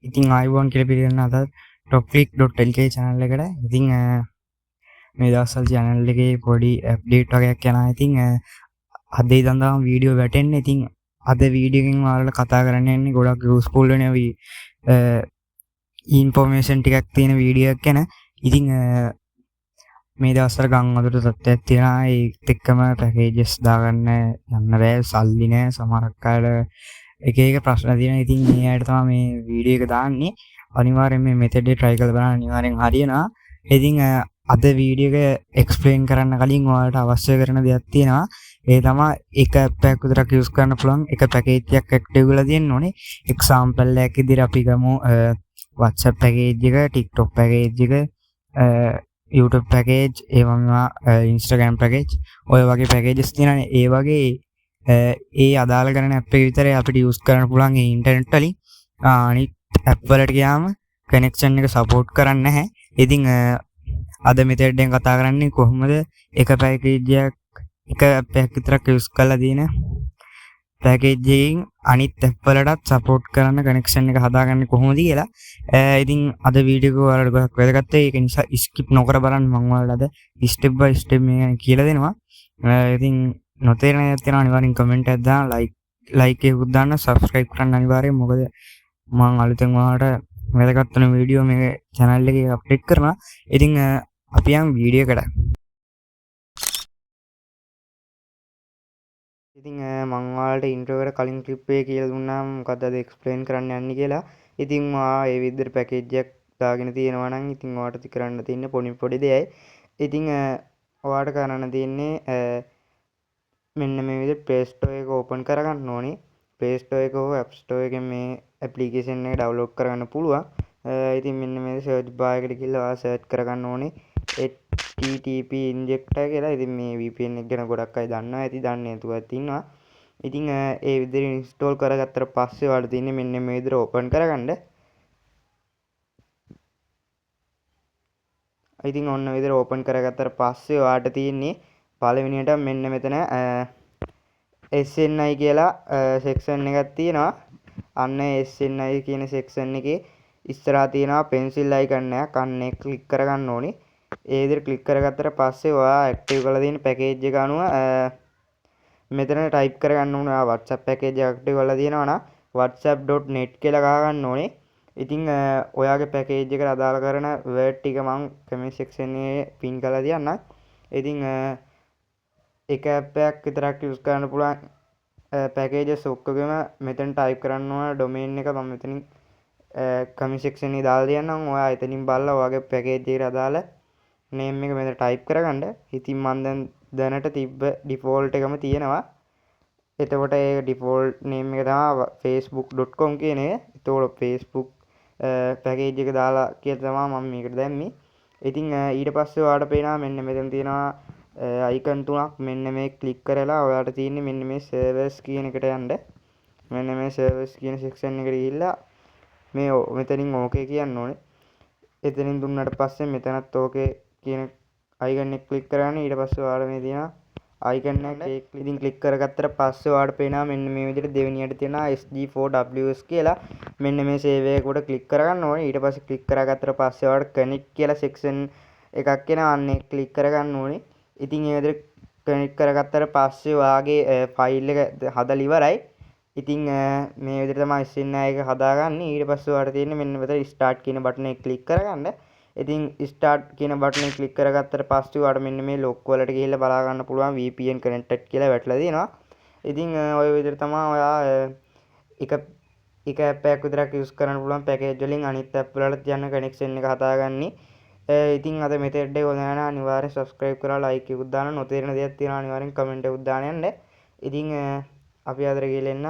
ඉතින් ආයිබෝන් කියලා පිළිගන්න අද topclick.lk channel එකට. ඉතින් මේ දවස්වල channel එකේ පොඩි අප්ඩේට් වගේක් යනවා. ඉතින් අද ඉඳන් තමයි වීඩියෝ වැටෙන්නේ. ඉතින් අද වීඩියෝ එකෙන් ඔයාලට කතා කරන්න යන්නේ ගොඩක් යූස්ෆුල් වෙන ඉන්ෆෝමේෂන් ටිකක් තියෙන වීඩියෝ එකක් ගැන. ඉතින් මේ දවස්වල ගම් අදට තත්ත්වයක් තියෙනවා. ඒත් එක්කම පැකේජස් දාගන්න යන්න බෑ, සල්ලි නෑ, සමහරක් අය එක ප්‍රශ්න තියෙනවා. ඉතින් මේ අයට තමයි මේ වීඩියෝ එක දාන්නේ. අනිවාර්යෙන් මේ මෙතඩ් එක try කරලා බලන්න අනිවාර්යෙන් හරියනවා. ඉතින් අද වීඩියෝ එක එක්ස්ප්ලেইন කරන්න කලින් ඔයාලට අවශ්‍ය කරන දෙයක් තියෙනවා. ඒ තමයි එක app එකක් විතරක් use කරන්න පුළුවන් එක පැකේජ් එකක් ඇක්ටිව් කරලා තියෙන්න ඕනේ. එක්සැම්පල් එකක් විදිහට අපි ගමු WhatsApp පැකේජ් එක, TikTok පැකේජ් එක, YouTube පැකේජ්, ඒ වගේම Instagram පැකේජ්, ඔය වගේ පැකේජස් තියෙනවානේ. ඒ වගේ ඒ අදාළ කරන ඇප් එක විතරයි අපිට යූස් කරන්න පුළුවන් ඒ ඉන්ටර්නෙට් වලින්. අනිත් ඇප් වලට ගියාම කනෙක්ෂන් එක සපෝට් කරන්නේ නැහැ. ඉතින් අද මෙතෙන් කතා කරන්නේ කොහොමද එක පැකේජ් එකක් එක ඇප් එකක් විතරක් යූස් කරලා දින පැකේජ් එකකින් අනිත් ඇප් වලටත් සපෝට් කරන කනෙක්ෂන් එක හදාගන්නේ කොහොමද කියලා. ඉතින් අද වීඩියෝ එක ඔයාලට ගොඩක් වැදගත් වෙයි. ඒක නිසා ස්කිප් නොකර බලන්න. මම ඔයාලට අද ස්ටෙප් බයි ස්ටෙප් මේ කියලා දෙනවා. ඉතින් නොතේරෙන දේ තියෙනවා අනිවාර්යෙන් කමෙන්ට් එකක් දාන්න, ලයික් එකකුත් දාන්න, සබ්ස්ක්‍රයිබ් කරන්න අනිවාර්යෙන්. මොකද මම අලුතෙන් ඔයාලට වැදගත් වෙන වීඩියෝ මේ channel එකේ අප්ඩේට් කරනවා. ඉතින් අපි යමු වීඩියෝ එකට. ඉතින් මම ඔයාලට ඉන්ට්‍රෝ එකට කලින් ක්ලිප් එකේ කියලා දුන්නා මොකද්ද අද එක්ස්ප්ලেইন කරන්න යන්නේ කියලා. ඉතින් ඒ විදිහට පැකේජ් එකක් දාගෙන තියෙනවා නම් ඉතින් ඔයාලට කරන්න තියෙන්නේ පොඩි දෙයයි. ඉතින් ඔයාලට කරන්න තියෙන්නේ මෙන්න මේ විදිහට Play Store එක ඕපන් කරගන්න ඕනේ. Play Store එක හෝ App Store එකෙන් මේ ඇප්ලිකේෂන් එක ඩවුන්ලෝඩ් කරගන්න පුළුවන්. ඉතින් මෙන්න මේ සර්ච් බාර් එකට ගිහලා ඔයා සර්ච් කරගන්න ඕනේ HTTP injector කියලා. ඉතින් මේ VPN එක ගැන ගොඩක් අය දන්නවා ඇති, දන්නේ නැතුවත් ඉන්නවා. ඉතින් ඒ විදිහට ඉන්ස්ටෝල් කරගත්තට පස්සේ ඔයාලට තියෙන්නේ මෙන්න මේ විදිහට ඕපන් කරගන්න. ඉතින් ඔන්න විදිහට ඕපන් කරගත්තට පස්සේ ඔයාලට තියෙන්නේ පළවෙනියට මෙන්න මෙතන SNI කියලා සෙක්ෂන් එකක් තියෙනවා. අන්න SNI කියන සෙක්ෂන් එකේ ඉස්සරහා තියෙනවා pencil icon එකක්. අන්න ඒක ක්ලික් කරගන්න ඕනේ. ඒ විදිහට ක්ලික් කරගත්තට පස්සේ ඔයා ඇක්ටිව් කරලා තියෙන පැකේජ් එක අනුව මෙතන ටයිප් කරගන්න ඕනේ. ඔයා WhatsApp පැකේජ් එක ඇක්ටිව් කරලා තියෙනවා නම් whatsapp.net කියලා ගහගන්න ඕනේ. ඉතින් ඔයාගේ පැකේජ් එකට අදාළ කරන වර්ඩ් ටික මම කමෙන්ට් සෙක්ෂන් එකේ පින් කරලා තියන්නම්. ඉතින් එක ඇප් එකක් විතරක් යූස් කරන්න පුළුවන් පැකේජස් ඔක්කොගෙම මෙතන ටයිප් කරන්න ඕන ඩොමේන් එක මම මෙතනින් කමෙන්ට් සෙක්ෂන් එකේ දාලා තියන්නම්. ඔයා එතනින් බලලා ඔයාගේ පැකේජ් එකට අදාළ නේම් එක මෙතන ටයිප් කරගන්න. ඉතින් මම දැනට තිබ්බ ඩිෆෝල්ට් එකම තියෙනවා. එතකොට ඒ ඩිෆෝල්ට් නේම් එක තමයි facebook.com කියන එක. එතකොට Facebook පැකේජ් එක දාලා කියලා තමයි මම මේකට දැම්මේ. ඉතින් ඊට පස්සේ ඔයාලට පේනවා මෙන්න මෙතන තියෙනවා අයිකන් තුනක්. මෙන්න මේ ක්ලික් කරලා ඔයාලට තියෙන්නේ මෙන්න මේ සර්වර්ස් කියන එකට යන්න. මෙන්න මේ සර්වර්ස් කියන සෙක්ෂන් එකට ගිහිල්ලා මේ මෙතනින් ඕකේ කියන්න ඕනේ. එතනින් දුන්නාට පස්සේ මෙතනත් ඕකේ කියන අයිකන් එක ක්ලික් කරගන්න. ඊට පස්සේ ඔයාලා මේ තියෙනවා අයිකන් එක ඉතින් ක්ලික් කරගත්තට පස්සේ ඔයාලට පේනවා මෙන්න මේ විදිහට දෙවෙනියට තියෙනවා SG4WS කියලා. මෙන්න මේ සේව් එක උඩ ක්ලික් කරගන්න ඕනේ. ඊට පස්සේ ක්ලික් කරගත්තට පස්සේ ඔයාලට කනෙක්ට් කියලා සෙක්ෂන් එකක් එනවා. අන්න ඒක ක්ලික් කරගන්න ඕනේ. ඉතින් ඒ විදිහට කනෙක්ට් කරගත්තට පස්සේ ඔයාගේ ෆයිල් එක හදලා ඉවරයි. ඉතින් මේ විදිහට තමයි SNI එක හදාගන්නේ. ඊට පස්සේ ඔයාලට තියෙන්නේ මෙන්න මෙතන ස්ටාර්ට් කියන බටන් එක ක්ලික් කරගන්න. ඉතින් ස්ටාර්ට් කියන බටන් එක ක්ලික් කරගත්තට පස්සේ ඔයාලට මෙන්න මේ ලොක් වලට ගිහිල්ලා බලා ගන්න පුළුවන් VPN connected කියලා වැටලා තියෙනවා. ඉතින් ඔය විදිහට තමයි ඔයා එක ඇප් එකක් විතරක් යූස් කරන්න පුළුවන් පැකේජ් වලින් අනිත් ඇප් වලට යන කනෙක්ෂන් එක හදාගන්නේ. ඉතින් අද මෙතෙඩ් එක හොඳ නැහැ. අනිවාර්යෙන් සබ්ස්ක්‍රයිබ් කරලා ලයික් එකකුත් දාන්න. නොතේරෙන දේවල් තියෙනවා අනිවාර්යෙන් කමෙන්ට් එකකුත් දාන්න යන්න. ඉතින් අපි අදට ගිහලා එන්න.